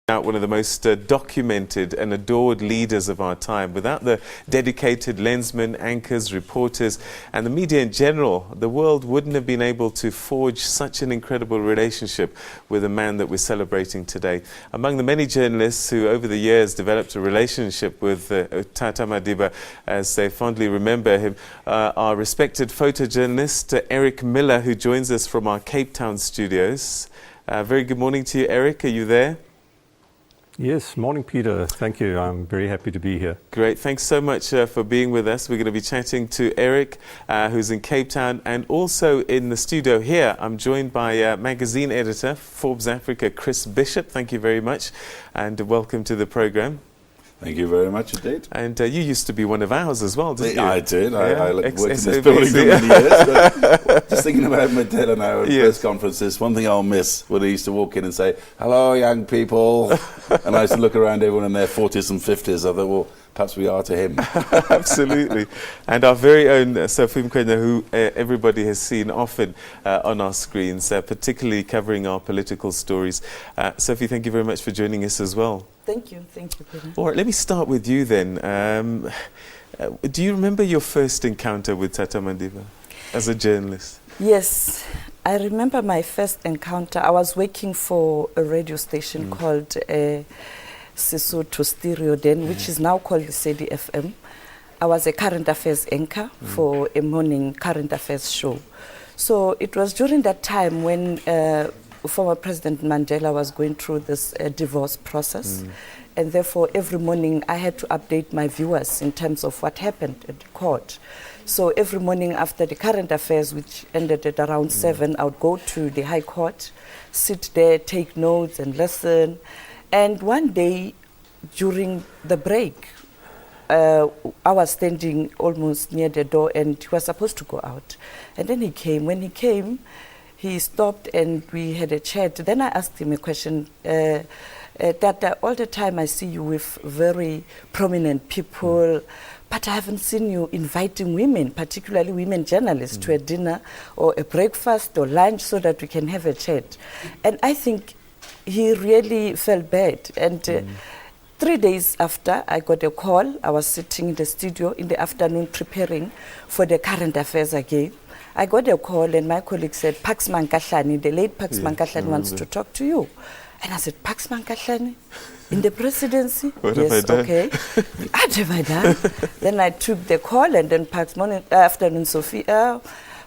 One of the most documented and adored leaders of our time. Without the dedicated lensmen, anchors, reporters and the media in general, the world wouldn't have been able to forge such an incredible relationship with the man that we're celebrating today. Among the many journalists who over the years developed a relationship with Tata Madiba, as they fondly remember him, our respected photojournalist Eric Miller, who joins us from our Cape Town studios. Very good morning to you, Eric. Are you there? Yes, morning Peter. Thank you. I'm very happy to be here. Great. Thanks so much for being with us. We're going to be chatting to Eric, who's in Cape Town, and also in the studio here, I'm joined by magazine editor, Forbes Africa, Chris Bishop. Thank you very much, and welcome to the program. Thank you very much indeed. And you used to be one of ours as well, didn't you? I did. Yeah. I worked in this building for many years. But just thinking about Mandela now at press conferences, one thing I'll miss when they used to walk in and say, "Hello, young people." And I used to look around everyone in their 40s and 50s. I thought, well, perhaps we are to him. Absolutely. And our very own Sophie Mokoena, who everybody has seen often on our screens, particularly covering our political stories. Sophie, thank you very much for joining us as well. Thank you, Peter. All right, let me start with you then. Do you remember your first encounter with Tata Madiba as a journalist? Yes, I remember my first encounter. I was working for a radio station called Sesotho Stereo then, which is now called Lesedi FM. I was a current affairs anchor for a morning current affairs show. So it was during that time when former President Mandela was going through this divorce process. And therefore, every morning I had to update my viewers in terms of what happened at the court. So every morning after the current affairs, which ended at around 7, I would go to the High Court, sit there, take notes and listen. And one day during the break, I was standing almost near the door and he was supposed to go out. And then he came. When he came, he stopped and we had a chat. Then I asked him a question, that all the time I see you with very prominent people, but I haven't seen you inviting women, particularly women journalists, to a dinner or a breakfast or lunch so that we can have a chat. And I think he really felt bad. And 3 days after, I got a call. I was sitting in the studio in the afternoon preparing for the current affairs again. I got a call and my colleague said, Pax Mankahlani, the late Pax Mankahlani wants to talk to you. And I said, Pax Mankahlani? In the presidency? What have I done? Okay. What have I done? Then I took the call and then Pax afternoon, Sophie,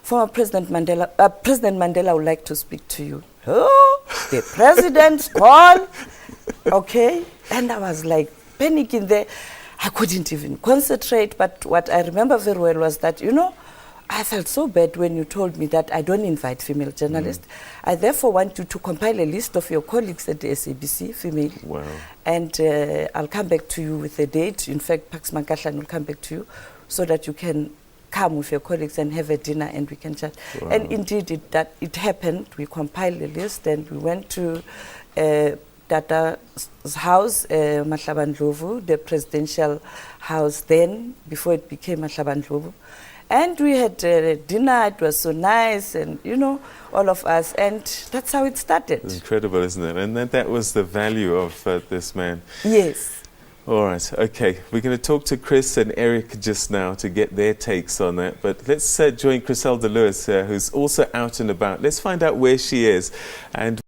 former President Mandela would like to speak to you. Oh, the president's call? Okay. And I was like panicking there. I couldn't even concentrate. But what I remember very well was that, I felt so bad when you told me that I don't invite female journalists. I therefore want you to compile a list of your colleagues at the SABC, female. Wow. And I'll come back to you with a date. In fact, Pax Mankahlani will come back to you so that you can come with your colleagues and have a dinner and we can chat. Wow. And indeed, it happened. We compiled a list and we went to Tata's house, Mahlabandlovu, the presidential house then, before it became Mahlabandlovu. And we had dinner. It was so nice, and all of us, and that's how it started. It's incredible, isn't it? And that was the value of this man. Yes. All right, okay. We're going to talk to Chris and Eric just now to get their takes on that. But let's join Chriselda Lewis, who's also out and about. Let's find out where she is and